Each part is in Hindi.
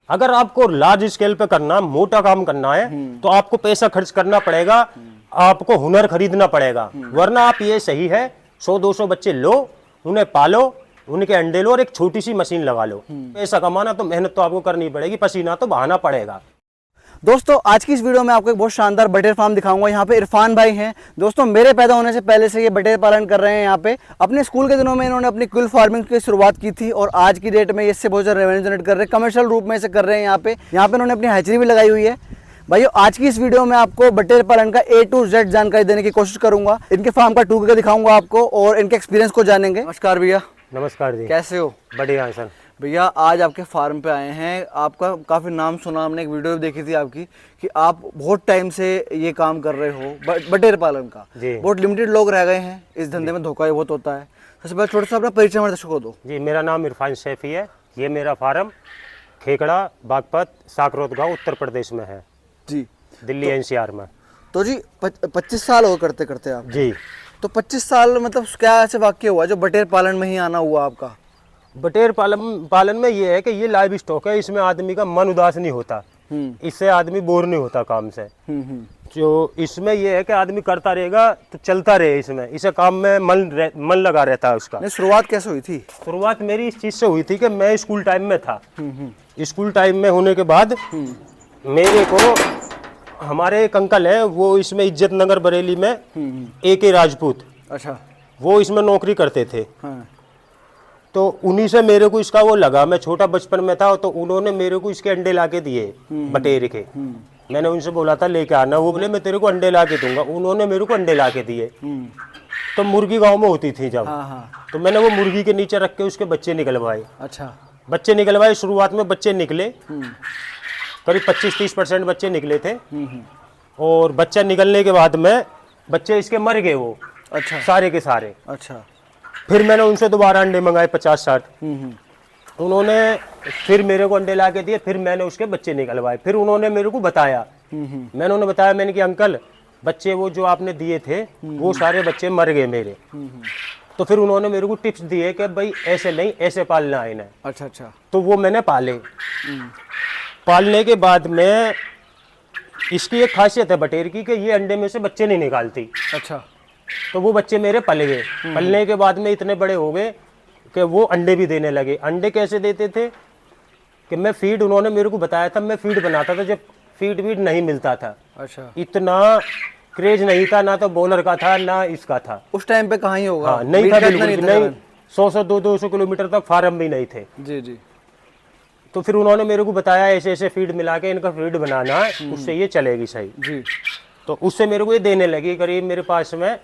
अगर आपको लार्ज स्केल पे करना, मोटा काम करना है तो आपको पैसा खर्च करना पड़ेगा, आपको हुनर खरीदना पड़ेगा। वरना आप ये सही है 100-200 बच्चे लो, उन्हें पालो, उनके अंडे लो और एक छोटी सी मशीन लगा लो। पैसा कमाना तो मेहनत तो आपको करनी पड़ेगी, पसीना तो बहाना पड़ेगा। दोस्तों आज की इस वीडियो में आपको एक बहुत शानदार बटेर फार्म दिखाऊंगा। यहाँ पे इरफान भाई हैं। दोस्तों मेरे पैदा होने से पहले से ये बटेर पालन कर रहे हैं। यहाँ पे अपने स्कूल के दिनों में इन्होंने अपनी क्विल फार्मिंग की शुरुआत की थी और आज की डेट में इससे बहुत ज़्यादा रेवेन्यू जनरेट कर रहे हैं, कमर्शियल रूप में इसे कर रहे हैं। यहाँ पे इन्होंने अपनी हैचरी भी लगाई हुई है। भाइयों आज की इस वीडियो में आपको बटेर पालन का A to Z जानकारी देने की कोशिश करूंगा। इनके फार्म का टूर करके दिखाऊंगा आपको और इनके एक्सपीरियंस को जानेंगे। नमस्कार भैया। नमस्कार जी, कैसे हो? बढ़िया है सर। भैया आज आपके फार्म पे आए हैं। आपका काफ़ी नाम सुना, हमने एक वीडियो भी देखी थी आपकी कि आप बहुत टाइम से ये काम कर रहे हो बटेर पालन का। बहुत लिमिटेड लोग रह गए हैं इस धंधे में, धोखा बहुत होता है। सबसे पहले थोड़ा सा अपना परिचय हमारे दर्शकों को दो। जी, मेरा नाम इरफान सैफी है। ये मेरा फार्म खेकड़ा बागपत साकरोत गाँव उत्तर प्रदेश में है जी, दिल्ली NCR में। तो जी 25 साल हो करते करते आप जी। तो 25 साल मतलब क्या ऐसे वाक्य हुआ जो बटेर पालन में ही आना हुआ आपका? बटेर पालन में ये है कि ये लाइव स्टॉक है, इसमें आदमी का मन उदास नहीं होता, इससे आदमी बोर नहीं होता काम से। जो इसमें ये है कि आदमी करता रहेगा तो चलता रहे, इसमें इसे काम में मन लगा रहता है उसका। शुरुआत कैसे हुई थी? शुरुआत मेरी इस चीज से हुई थी कि मैं स्कूल टाइम में था। स्कूल टाइम में होने के बाद मेरे को हमारे एक अंकल है, वो इसमें इज्जत नगर बरेली में AK राजपूत, अच्छा, वो इसमें नौकरी करते थे। हाँ। तो उन्हीं से मेरे को इसका वो लगा। मैं छोटा बचपन में था तो उन्होंने मेरे को इसके अंडे ला के दिए बटेर के। मैंने उनसे बोला था लेके आना, वो बोले मैं तेरे को अंडे ला के दूंगा। उन्होंने मेरे को अंडे ला के दिए। तो मुर्गी गांव में होती थी जब, तो मैंने वो मुर्गी के नीचे रख के उसके बच्चे निकलवाए। अच्छा, बच्चे निकलवाए। शुरुआत में बच्चे निकले, करीब 25-30% बच्चे निकले थे। और बच्चा निकलने के बाद में बच्चे इसके मर गए वो, अच्छा, सारे के सारे। अच्छा, फिर मैंने उनसे दोबारा अंडे मंगाए 50-60। उन्होंने फिर मेरे को अंडे ला के दिए। फिर मैंने उसके बच्चे निकलवाए। फिर उन्होंने मेरे को बताया, मैंने कि अंकल बच्चे वो जो आपने दिए थे वो सारे बच्चे मर गए मेरे। तो फिर उन्होंने मेरे को टिप्स दिए कि भाई ऐसे नहीं, ऐसे पालना है इन्हें। अच्छा, अच्छा। तो वो मैंने पाले। पालने के बाद में इसकी एक खासियत है बटेर की कि ये अंडे में से बच्चे नहीं निकालती। अच्छा। तो वो बच्चे मेरे पल गए। पलने के बाद में इतने बड़े हो गए कि वो अंडे भी देने लगे। अंडे कैसे देते थे कि मैं फीड, उन्होंने मेरे को बताया था, मैं फीड बनाता था जब फीड नहीं मिलता था। अच्छा। इतना क्रेज नहीं था, ना तो बॉलर का था ना इसका था। उस टाइम पे कहाँ ही होगा? हाँ, नहीं था, बिल्कुल नहीं। 100-200 किलोमीटर तक फार्म भी नहीं थे। जी जी। तो फिर उन्होंने मेरे को बताया ऐसे ऐसे फीड मिला के इनका फीड बनाना है, उससे ये चलेगी सही जी। तो उससे मेरे को ये देने लगी। करीब मेरे पास में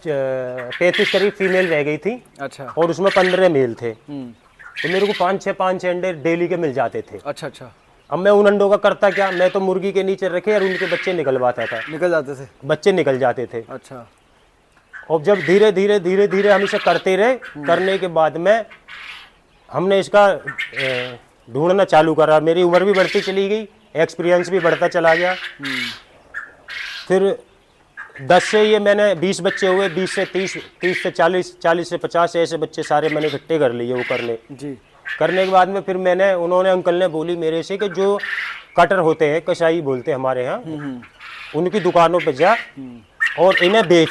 35 करीब फीमेल रह गई थी। अच्छा। और उसमें 15 मेल थे। तो मेरे को 5-6 अंडे डेली के मिल जाते थे। अच्छा, अच्छा। अब मैं उन अंडों का करता क्या, मैं तो मुर्गी के नीचे रखे और उनके बच्चे निकलवाता था। निकल जाते थे? बच्चे निकल जाते थे। अच्छा। और जब धीरे धीरे हम इसे करते रहे, करने के बाद में हमने इसका ढूंढना चालू करा। मेरी उम्र भी बढ़ती चली गई, एक्सपीरियंस भी बढ़ता चला गया। फिर 10 से ये मैंने 20 बच्चे हुए, 20 से 30, 30 से 40, 40 से 50 ऐसे बच्चे सारे मैंने इकट्ठे कर लिए वो करने के बाद में फिर उन्होंने अंकल ने बोली मेरे से कि जो कटर होते हैं, कसाई बोलते हैं हमारे यहाँ, उनकी दुकानों पे जा और इन्हें बेच,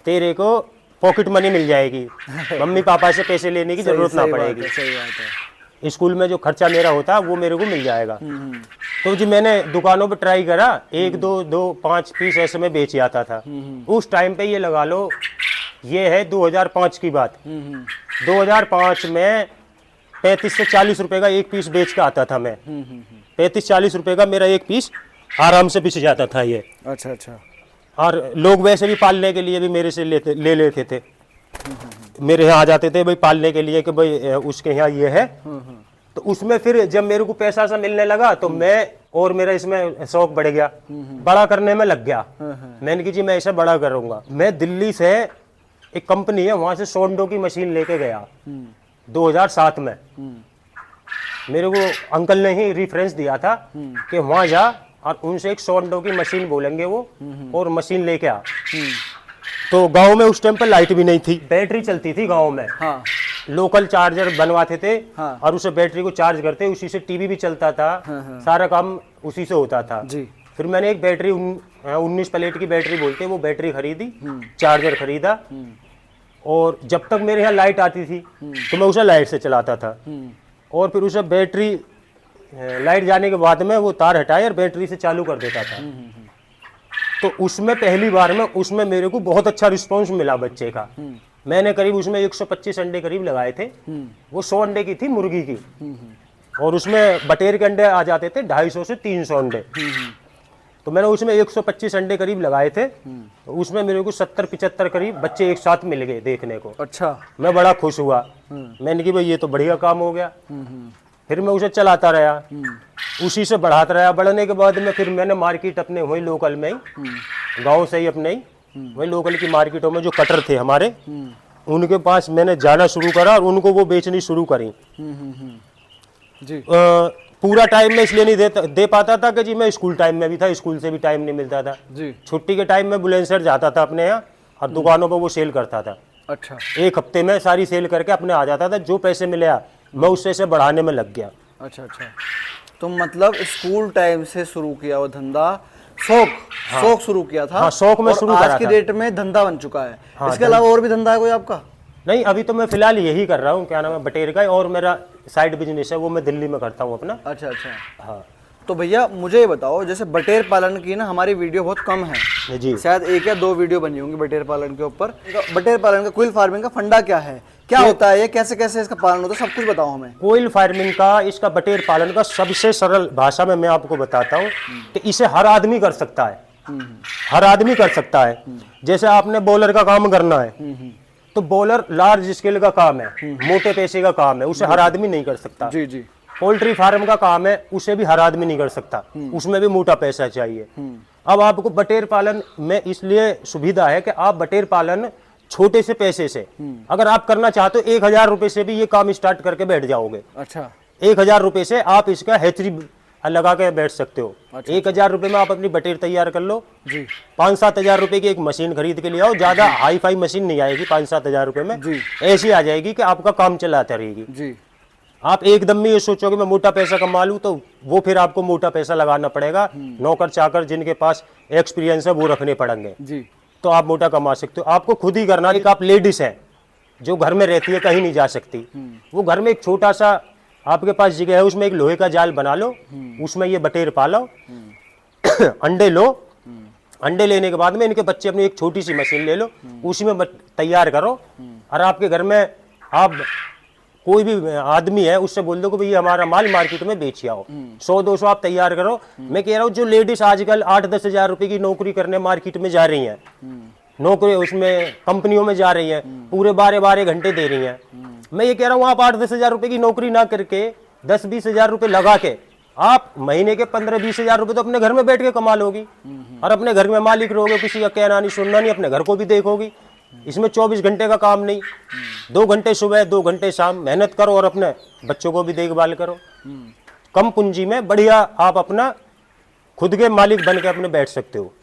तेरे को पॉकेट मनी मिल जाएगी। मम्मी पापा से पैसे लेने की जरूरत ना पड़ेगी। सही बात है। स्कूल में जो खर्चा मेरा होता है वो मेरे को मिल जाएगा। तो जी मैंने दुकानों पे ट्राई करा, 1-2-5 पीस ऐसे में बेच आता था। उस टाइम पे ये लगा लो, ये है 2005 की बात। 2005 में 35 से 40 रुपए का एक पीस बेच के आता था मैं। 35-40 रुपए का मेरा एक पीस आराम से बिक जाता था ये। अच्छा, अच्छा। और लोग वैसे भी पालने के लिए भी मेरे से ले लेते थे। मेरे यहाँ आ जाते थे भाई पालने के लिए कि भाई उसके यहाँ ये है। तो उसमें फिर जब मेरे को पैसा सा मिलने लगा तो मेरा इसमें शौक बढ़ गया, बड़ा करने में लग गया। मैंने कहा जी मैं ऐसा बड़ा करूंगा। मैं दिल्ली से एक कंपनी है वहां से 100 अंडों की मशीन लेके गया 2007 में। मेरे को अंकल ने ही रेफरेंस दिया था कि वहां जा और उनसे एक 100 अंडों की मशीन बोलेंगे वो, और मशीन लेके आ। तो गांव में उस टाइम पर लाइट भी नहीं थी, बैटरी चलती थी गांव में। हाँ। लोकल चार्जर बनवाते थे। हाँ। और उसे बैटरी को चार्ज करते, उसी से टीवी भी चलता था। हाँ। सारा काम उसी से होता था जी। फिर मैंने एक बैटरी 19 प्लेट की बैटरी बोलते हैं, वो बैटरी खरीदी, चार्जर खरीदा। और जब तक मेरे यहाँ लाइट आती थी तो मैं उसे लाइट से चलाता था। और फिर उसे बैटरी लाइट जाने के बाद में वो तार हटाए और बैटरी से चालू कर देता था। तो उसमें पहली बार में उसमें मेरे को बहुत अच्छा रिस्पांस मिला बच्चे का। मैंने करीब उसमें 125 अंडे करीब लगाए थे। वो 100 अंडे की थी मुर्गी की, और उसमें बटेर के अंडे आ जाते थे 250 से 300 अंडे। तो मैंने उसमें 125 अंडे करीब लगाए थे। तो उसमें मेरे को 70-75 करीब बच्चे एक साथ मिल गए देखने को। अच्छा। मैं बड़ा खुश हुआ। मैंने कि भाई ये तो बढ़िया काम हो गया। फिर मैं उसे चलाता रहा, उसी से बढ़ाता रहा। बढ़ने के बाद में फिर मैंने मार्केट अपने वही लोकल में ही, गांव से ही अपने ही वही लोकल की मार्केटों में जो कटर थे हमारे, उनके पास मैंने जाना शुरू करा और उनको वो बेचनी शुरू करी। जी। पूरा टाइम में इसलिए नहीं दे पाता था कि जी मैं स्कूल टाइम में भी था, स्कूल से भी टाइम नहीं मिलता था। जी। छुट्टी के टाइम में बुलंदशहर जाता था अपने यहाँ, और दुकानों पर वो सेल करता था। अच्छा। एक हफ्ते में सारी सेल करके अपने आ जाता था। जो पैसे मिले मैं उससे से बढ़ाने में लग गया। अच्छा अच्छा। तो मतलब स्कूल टाइम से शुरू किया वो धंधा, शौक शुरू किया था। हाँ, शौक में शुरू करा था। आज की डेट में धंधा बन चुका है। हाँ, इसके अलावा और भी धंधा है कोई आपका? नहीं, अभी तो मैं फिलहाल यही कर रहा हूँ, क्या नाम है, बटेर का। और मेरा साइड बिजनेस है, वो मैं दिल्ली में करता हूँ अपना। अच्छा अच्छा। हाँ। तो भैया मुझे ये बताओ, जैसे बटेर पालन की ना हमारी वीडियो बहुत कम है जी। शायद 1 या 2 वीडियो बनी होंगी बटेर पालन के ऊपर। बटेर पालन का, क्विल फार्मिंग का फंडा क्या है, क्या होता है ये, कैसे कैसे इसका पालन होता है, सब कुछ बताओ हमें। कोयल फार्मिंग का, इसका बटेर पालन का सबसे सरल भाषा में मैं आपको बताता हूँ कि इसे हर आदमी कर सकता है। हर आदमी कर सकता है। जैसे आपने बॉलर का काम करना है, तो बॉलर लार्ज स्केल का काम है, मोटे पैसे का काम है, उसे हर आदमी नहीं कर सकता। जी जी। पोल्ट्री फार्म का काम है, उसे भी हर आदमी नहीं कर सकता, उसमें भी मोटा पैसा चाहिए। अब आपको बटेर पालन में इसलिए सुविधा है कि आप बटेर पालन छोटे से पैसे से अगर आप करना चाहते हो, 1000 रुपए से भी ये काम स्टार्ट करके बैठ जाओगे। अच्छा। 1000 रुपए से आप इसका हैचरी लगा के बैठ सकते हो। 1000 रुपए में आप अपनी बटेर तैयार कर लो जी। 5-7 हजार रुपए की एक मशीन खरीद के ले आओ। ज्यादा हाई फाई मशीन नहीं आएगी 5-7 हजार रुपए में जी। ऐसी आ जाएगी कि आपका काम चलाता रहेगी जी। आप एकदम में ये सोचोगे मैं मोटा पैसा कमा लूं, तो वो फिर आपको मोटा पैसा लगाना पड़ेगा। नौकर चाकर जिनके पास एक्सपीरियंस है वो रखने पड़ेंगे जी। तो आप मोटा कमा सकते हो। आपको खुद ही करना। एक आप लेडीज है जो घर में रहती है, कहीं नहीं जा सकती, वो घर में एक छोटा सा आपके पास जगह है, उसमें एक लोहे का जाल बना लो, उसमें ये बटेर पालो, अंडे लो। अंडे लेने के बाद में इनके बच्चे अपनी एक छोटी सी मशीन ले लो, उसी में तैयार करो। और आपके घर में आप कोई भी आदमी है उससे बोल दो कि भाई हमारा माल मार्केट में बेच आओ। 100-200 आप तैयार करो। मैं कह रहा हूँ जो लेडीज आजकल 8-10 हजार रुपए की नौकरी करने मार्केट में जा रही हैं, नौकरी उसमें कंपनियों में जा रही हैं, पूरे 12-12 घंटे दे रही हैं, मैं ये कह रहा हूँ आप 8-10 हजार रुपए की नौकरी ना करके 10-20 हजार रुपए लगा के आप महीने के 15-20 हजार रुपए तो अपने घर में बैठ के कमा लोगी और अपने घर में मालिक रहोगे, किसी का कहना नहीं सुनना नहीं, अपने घर को भी देखोगी। इसमें 24 घंटे का काम नहीं, 2 घंटे सुबह 2 घंटे शाम मेहनत करो और अपने बच्चों को भी देखभाल करो। कम पूंजी में बढ़िया आप अपना खुद के मालिक बन के अपने बैठ सकते हो।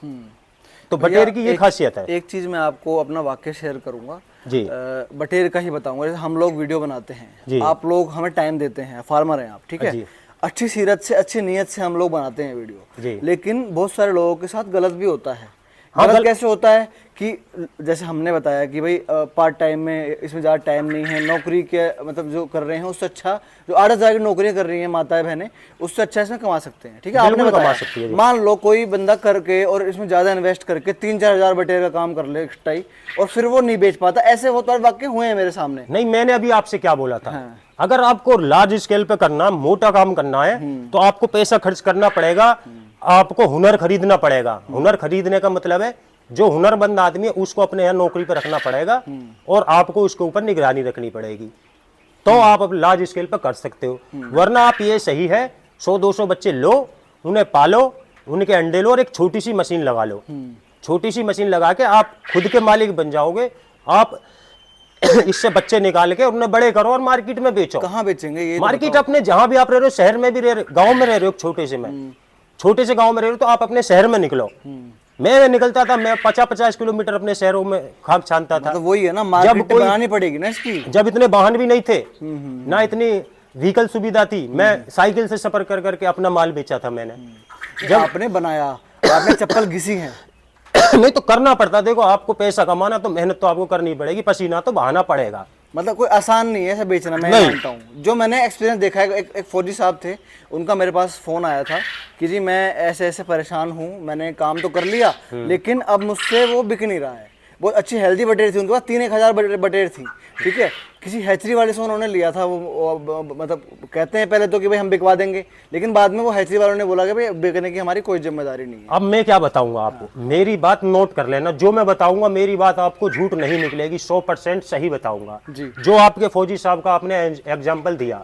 तो बटेर की ये खासियत है। एक चीज मैं आपको अपना वाक्य शेयर करूंगा जी। बटेर का ही बताऊंगा। जैसे हम लोग वीडियो बनाते हैं जी। आप लोग हमें टाइम देते हैं, फार्मर हैं आप, ठीक है, अच्छी सीरत से अच्छी नीयत से हम लोग बनाते हैं वीडियो जी। लेकिन बहुत सारे लोगों के साथ गलत भी होता है। गलत कैसे होता है कि जैसे हमने बताया कि भाई पार्ट टाइम में इसमें ज़्यादा टाइम नहीं है, नौकरी के मतलब जो कर रहे हैं उससे अच्छा जो 8 हज़ार की नौकरियां कर रही हैं माताएं बहनें, उससे अच्छा इसमें कमा सकते हैं। ठीक है, आपने बताया मान लो कोई बंदा करके और इसमें ज़्यादा इन्वेस्ट करके 3-4 हज़ार बटेर का काम कर ले एक्स्ट्रा ही और फिर वो नहीं बेच पाता, ऐसे बहुत बार वाकई हुए हैं मेरे सामने। नहीं, मैंने अभी आपसे क्या बोला था, अगर आपको लार्ज स्केल पे करना, मोटा काम करना है तो आपको पैसा खर्च करना पड़ेगा, आपको हुनर खरीदना पड़ेगा। हुनर खरीदने का मतलब है जो हुनरमंद आदमी है उसको अपने यहाँ नौकरी पर रखना पड़ेगा और आपको उसके ऊपर निगरानी रखनी पड़ेगी, तो आप लार्ज स्केल पर कर सकते हो। वरना आप ये सही है 100-200 बच्चे लो, उन्हें पालो, उनके अंडे लो और एक छोटी सी मशीन लगा लो। छोटी सी मशीन लगा के आप खुद के मालिक बन जाओगे। आप इससे बच्चे निकाल के उन्हें बड़े करो और मार्केट में बेचो। कहाँ बेचेंगे ये? मार्केट अपने जहां भी आप रह रहे हो, शहर में भी रह रहे, गाँव में रह रहे हो, छोटे से गाँव में रह रहे हो तो आप अपने शहर में निकलो, मैं निकलता था, मैं 50-50 किलोमीटर अपने शहरों में खाक छानता था। मतलब वही है ना, मार्केट बनानी पड़ेगी ना इसकी। जब इतने वाहन भी नहीं थे, ना इतनी व्हीकल सुविधा थी, मैं साइकिल से सफर कर करके अपना माल बेचा था मैंने। जब आपने बनाया, आपने चप्पल घिसी है। नहीं तो करना पड़ता, देखो आपको पैसा कमाना तो मेहनत तो आपको करनी पड़ेगी, पसीना तो बहाना पड़ेगा। मतलब कोई आसान नहीं है ऐसा बेचना, मैं मानता हूँ। जो मैंने एक्सपीरियंस देखा है, एक फौजी साहब थे, उनका मेरे पास फ़ोन आया था कि जी मैं ऐसे ऐसे परेशान हूँ, मैंने काम तो कर लिया लेकिन अब मुझसे वो बिक नहीं रहा है। बहुत अच्छी हेल्दी बटेर थी उनके पास, 3-1 हज़ार बटेर थी, ठीक है। किसी हैचरी वाले से उन्होंने लिया था, वो मतलब कहते हैं पहले तो कि भाई हम बिकवा देंगे, लेकिन बाद में वो हैचरी वालों ने बोला कि भाई बिकने की हमारी कोई जिम्मेदारी नहीं है। अब मैं क्या बताऊंगा आपको, मेरी बात नोट कर लेना, जो मैं बताऊंगा मेरी बात आपको झूठ नहीं निकलेगी, 100% सही बताऊंगा। जो आपके फौजी साहब का आपने एग्जाम्पल दिया,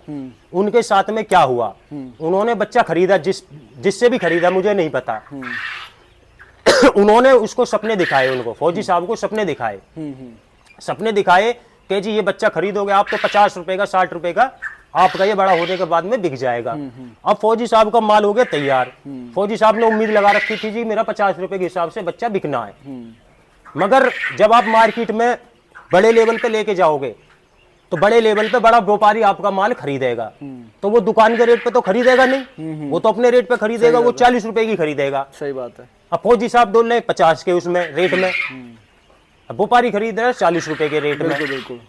उनके साथ में क्या हुआ, उन्होंने बच्चा खरीदा, जिससे भी खरीदा मुझे नहीं पता, उन्होंने उसको सपने दिखाए, उनको फौजी साहब को सपने दिखाए, सपने दिखाए कि जी ये बच्चा खरीदोगे आप तो 50 रुपए का, 60 रुपए का आपका ये बड़ा होने के बाद में बिक जाएगा। अब फौजी साहब का माल हो गया तैयार, फौजी साहब ने उम्मीद लगा रखी थी जी मेरा 50 रुपए के हिसाब से बच्चा बिकना है। मगर जब आप मार्केट में बड़े लेवल पे लेके जाओगे तो बड़े लेवल पे बड़ा व्यापारी आपका माल खरीदेगा, तो वो दुकान के रेट पे तो खरीदेगा नहीं, वो तो अपने रेट पे खरीदेगा, वो 40 रुपए की खरीदेगा। सही बात है। अब फौजी साहब बोल रहे 50 के उसमें रेट में, अब व्यापारी खरीद रहे 40 रुपए के रेट में। बिल्कुल।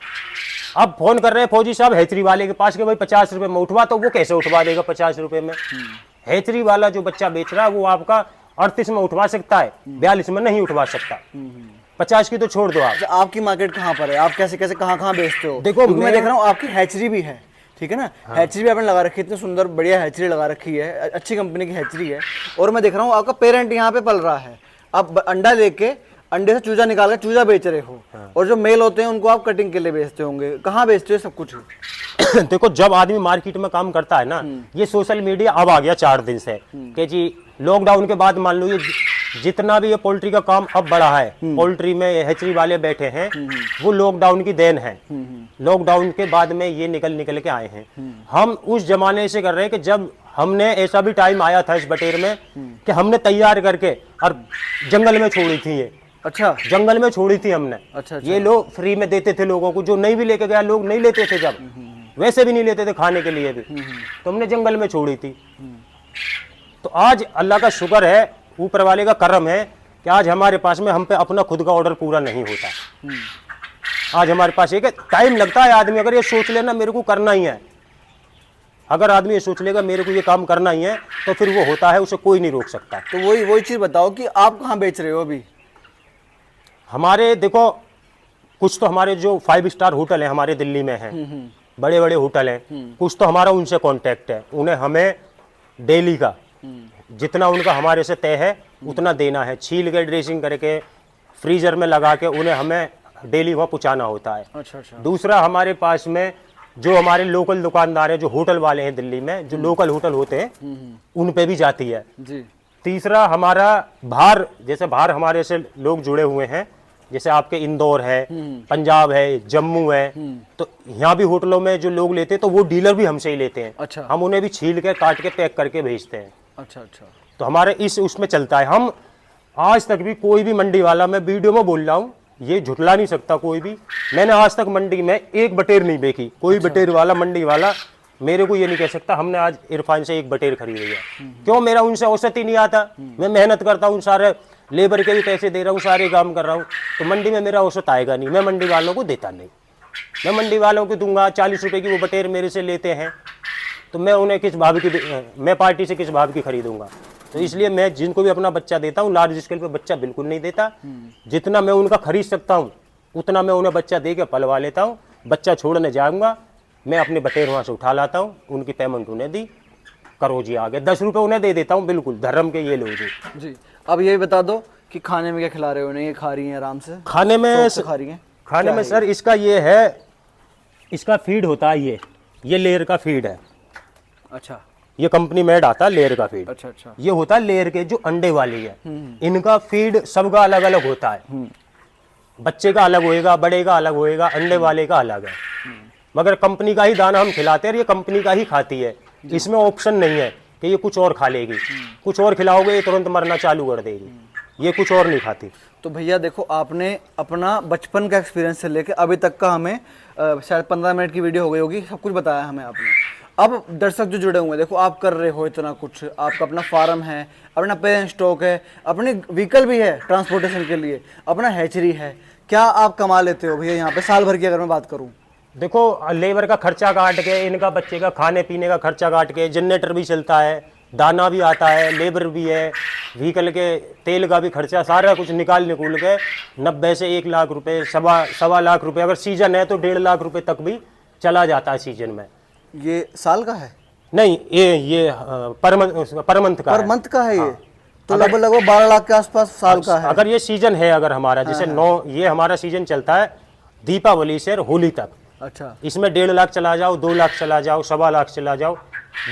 अब फोन कर रहे हैं फौजी साहब हैचरी वाले के पास कि भाई 50 रुपए में उठवा, तो वो कैसे उठवा देगा 50 रुपए में? हैचरी वाला जो बच्चा बेच रहा है वो आपका 38 में उठवा सकता है, 42 में नहीं उठवा सकता। 50 की तो छोड़ दो आप। आपकी मार्केट कहाँ पर है, आप कैसे कैसे कहाँ बेचते हो? देखो मैं देख रहा हूँ आपकी हैचरी भी है, ठीक है ना। हाँ। हैचरी भी आपने लगा रखी है, इतनी सुंदर बढ़िया हैचरी लगा रखी है, अच्छी कंपनी की हैचरी है। और मैं देख रहा हूँ आपका पेरेंट यहाँ पे पल रहा है, आप अंडा लेके अंडे से चूजा निकाल के चूजा बेच रहे हो। हाँ। और जो मेल होते हैं उनको आप कटिंग के लिए बेचते होंगे, कहाँ बेचते हो सब कुछ? देखो जब आदमी मार्केट में काम करता है ना, ये सोशल मीडिया अब आ गया 4 दिन से कि जी लॉकडाउन के बाद मान लो ये जितना भी ये पोल्ट्री का काम अब बढ़ा है, पोल्ट्री में हैचरी वाले बैठे हैं, वो लॉकडाउन की देन है। लॉकडाउन के बाद में ये निकल के आए हैं। हम उस जमाने से कर रहे हैं कि जब हमने ऐसा भी टाइम आया था इस बटेर में कि हमने तैयार करके और जंगल में छोड़ी थी ये। अच्छा, जंगल में छोड़ी थी हमने। अच्छा। ये लोग फ्री में देते थे लोगों को, जो नहीं भी लेके गया लोग नहीं लेते थे, जब वैसे भी नहीं लेते थे खाने के लिए भी, तो हमने जंगल में छोड़ी थी। तो आज अल्लाह का शुक्र है, ऊपर वाले का करम है कि आज हमारे पास में हम पे अपना खुद का ऑर्डर पूरा नहीं होता। आज हमारे पास एक टाइम लगता है, आदमी अगर ये सोच लेना मेरे को करना ही है, अगर आदमी ये सोच लेगा मेरे को ये काम करना ही है, तो फिर वो होता है, उसे कोई नहीं रोक सकता। तो वही चीज बताओ कि आप कहाँ बेच रहे हो अभी? हमारे देखो कुछ तो हमारे जो 5 स्टार होटल है हमारे दिल्ली में हैं, बड़े बड़े होटल हैं, कुछ तो हमारा उनसे कांटेक्ट है, उन्हें हमें डेली का जितना उनका हमारे से तय है उतना देना है, छील के ड्रेसिंग करके फ्रीजर में लगा के उन्हें हमें डेली वहाँ पहुँचाना होता है। अच्छा। दूसरा हमारे पास में जो हमारे लोकल दुकानदार हैं, जो होटल वाले हैं दिल्ली में, जो लोकल होटल होते हैं उन पे भी जाती है जी। तीसरा हमारा बाहर, जैसे बाहर हमारे से लोग जुड़े हुए हैं, जैसे आपके इंदौर है, पंजाब है, जम्मू है, तो यहाँ भी होटलों में जो लोग लेते हैं तो वो डीलर भी हमसे ही लेते हैं। अच्छा। हम उन्हें भी छील के काट के पैक करके भेजते हैं। अच्छा। तो हमारे इस उसमें चलता है। हम आज तक भी कोई भी मंडी वाला, मैं वीडियो में बोल रहा हूँ, ये झुटला नहीं सकता कोई भी, मैंने आज तक मंडी में एक बटेर नहीं बेची। कोई बटेर वाला, मंडी वाला मेरे को ये नहीं कह सकता हमने आज इरफान से एक बटेर खरीदी है। क्यों? मेरा उनसे औसत ही नहीं आता। मैं मेहनत करता हूँ, सारे लेबर के भी पैसे दे रहा हूँ, सारे काम कर रहा हूँ, तो मंडी में मेरा औसत आएगा नहीं। मैं मंडी वालों को देता नहीं, मैं मंडी वालों को दूंगा। 40 रुपए की वो बटेर मेरे से लेते हैं, तो मैं उन्हें किस भाव की, मैं पार्टी से किस भाव की खरीदूंगा? तो इसलिए मैं जिनको भी अपना बच्चा देता हूँ, लार्ज स्केल पे बच्चा बिल्कुल नहीं देता। जितना मैं उनका खरीद सकता हूँ उतना मैं उन्हें बच्चा दे के पलवा लेता हूँ। बच्चा छोड़ने जाऊँगा, मैं अपने बटेर वहाँ से उठा लाता हूँ, उनकी पेमेंट उन्हें दी, करो जी आगे, 10 रुपये उन्हें दे देता हूँ, बिल्कुल धर्म के ये लो जी। अब ये बता दो कि खाने में क्या खिला रहे हो? नहीं, ये खा रही हैं आराम से? खाने में खा रही हैं? खाने में सर इसका ये है, इसका फीड होता है, ये लेयर का फीड है। अच्छा। ये कंपनी मेड आता है लेयर का फीड। अच्छा। ये होता है लेयर के जो अंडे वाली है, इनका फीड सबका अलग अलग होता है। बच्चे का अलग होएगा, बड़े का अलग होएगा, अंडे वाले का अलग है। मगर कंपनी का ही दाना हम खिलाते हैं और ये कंपनी का ही खाती है। इसमें ऑप्शन नहीं है कि ये कुछ और खा लेगी, कुछ और खिलाओगे ये तुरंत मरना चालू कर देगी। ये कुछ और नहीं खाती। तो भैया देखो, आपने अपना बचपन का एक्सपीरियंस से लेके अभी तक का हमें शायद 15 मिनट की वीडियो हो गई होगी, सब कुछ बताया हमें आपने। अब दर्शक जो जुड़े हुए हैं, देखो आप कर रहे हो इतना कुछ, आपका अपना फार्म है, अपना पेरेंट स्टॉक है, अपने व्हीकल भी है ट्रांसपोर्टेशन के लिए, अपना हैचरी है, क्या आप कमा लेते हो भैया यहाँ पे साल भर की अगर मैं बात करूँ? देखो लेबर का खर्चा काट के, इनका बच्चे का खाने पीने का खर्चा काट के, जनरेटर भी चलता है, दाना भी आता है, लेबर भी है, व्हीकल के तेल का भी खर्चा, सारा कुछ निकाल के 90 से 1 लाख रुपए, सवा लाख रुपए, अगर सीजन है तो 1.5 लाख रुपए तक भी चला जाता है सीजन में। ये साल का है? नहीं, ये पर मंथ का पर मंथ का है ये। तो लगभग 12 लाख के आसपास साल का है। अगर ये सीजन है, अगर हमारा जैसे ये हमारा सीजन चलता है दीपावली से होली तक। अच्छा। इसमें 1.5 लाख चला जाओ, 2 लाख चला जाओ, सवा लाख चला जाओ,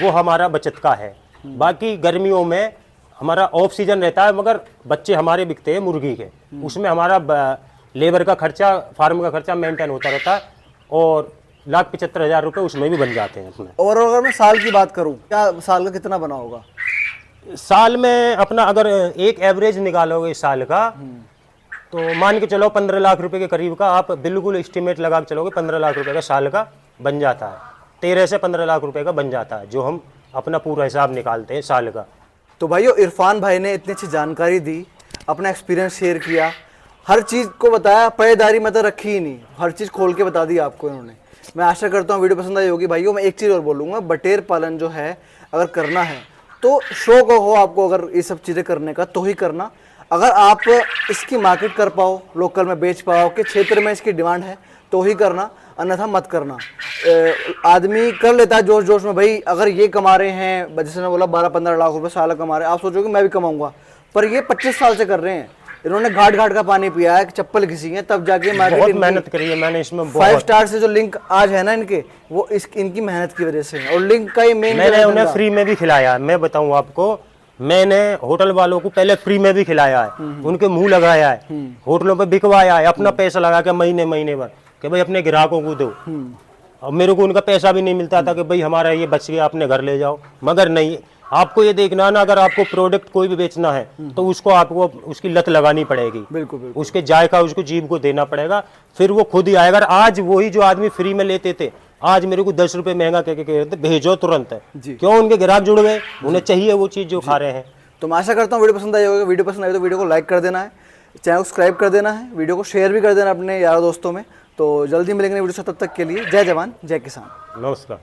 वो हमारा बचत का है। बाकी गर्मियों में हमारा ऑफ सीजन रहता है, मगर बच्चे हमारे बिकते हैं मुर्गी के, उसमें हमारा लेबर का खर्चा, फार्म का खर्चा मेंटेन होता रहता है, और 1,75,000 रुपये उसमें भी बन जाते हैं अपने। और अगर मैं साल की बात करूं, क्या साल का कितना बना होगा? साल में अपना अगर एक एवरेज निकालोगे साल का, तो मान के चलो 15 लाख रुपए के करीब का आप बिल्कुल एस्टिमेट लगा के चलोगे, 15 लाख रुपए का साल का बन जाता है। 13 से 15 लाख रुपए का बन जाता है, जो हम अपना पूरा हिसाब निकालते हैं साल का। तो भाइयों, इरफान भाई ने इतनी अच्छी जानकारी दी, अपना एक्सपीरियंस शेयर किया, हर चीज़ को बताया, पहरेदारी में तो रखी ही नहीं, हर चीज़ खोल के बता दी आपको इन्होंने। मैं आशा करता हूँ वीडियो पसंद आई होगी भाइयों। मैं एक चीज़ और बोलूँगा, बटेर पालन जो है अगर करना है तो शौक हो आपको अगर ये सब चीज़ें करने का तो ही करना। अगर आप इसकी मार्केट कर पाओ, लोकल में बेच पाओ, कि क्षेत्र में इसकी डिमांड है तो ही करना, अन्यथा मत करना। आदमी कर लेता है जोश जोश में, भाई अगर ये कमा रहे हैं, जैसे मैं बोला 12-15 लाख रुपए साल कमा रहे हैं, आप सोचोगे मैं भी कमाऊंगा, पर ये 25 साल से कर रहे हैं। इन्होंने घाट घाट का पानी पिया है, चप्पल घिसी है, तब जाके बहुत मेहनत करी है मैंने इसमें। 5 स्टार से जो लिंक आज है ना इनके, वो इनकी मेहनत की वजह से है। और लिंक का ही मेन, मैंने उन्हें फ्री में भी खिलाया। मैं बताऊं आपको, मैंने होटल वालों को पहले फ्री में भी खिलाया है, उनके मुंह लगाया है, होटलों पे बिकवाया है, अपना पैसा लगा के महीने भर कि भाई अपने ग्राहकों को दो। और मेरे को उनका पैसा भी नहीं मिलता था कि भाई हमारा ये बच गया, अपने घर ले जाओ। मगर नहीं, आपको ये देखना ना, अगर आपको प्रोडक्ट कोई भी बेचना है तो उसको आपको उसकी लत लगानी पड़ेगी, बिल्कुल उसके जायका उसको जीभ को देना पड़ेगा, फिर वो खुद ही आएगा। आज वही जो आदमी फ्री में लेते थे, आज मेरे को 10 रुपए महंगा कह के भेजो तुरंत है। क्यों? उनके ग्राहक जुड़ गए, उन्हें चाहिए वो चीज़ जो खा रहे हैं। तो मैं आशा करता हूँ वीडियो पसंद आई होगी। वीडियो पसंद आई तो वीडियो को लाइक कर देना है, चैनल को सब्सक्राइब कर देना है, वीडियो को शेयर भी कर देना अपने यारों दोस्तों में। तो जल्दी मिलेंगे वीडियो से, तब तक के लिए जय जवान जय किसान। नमस्कार।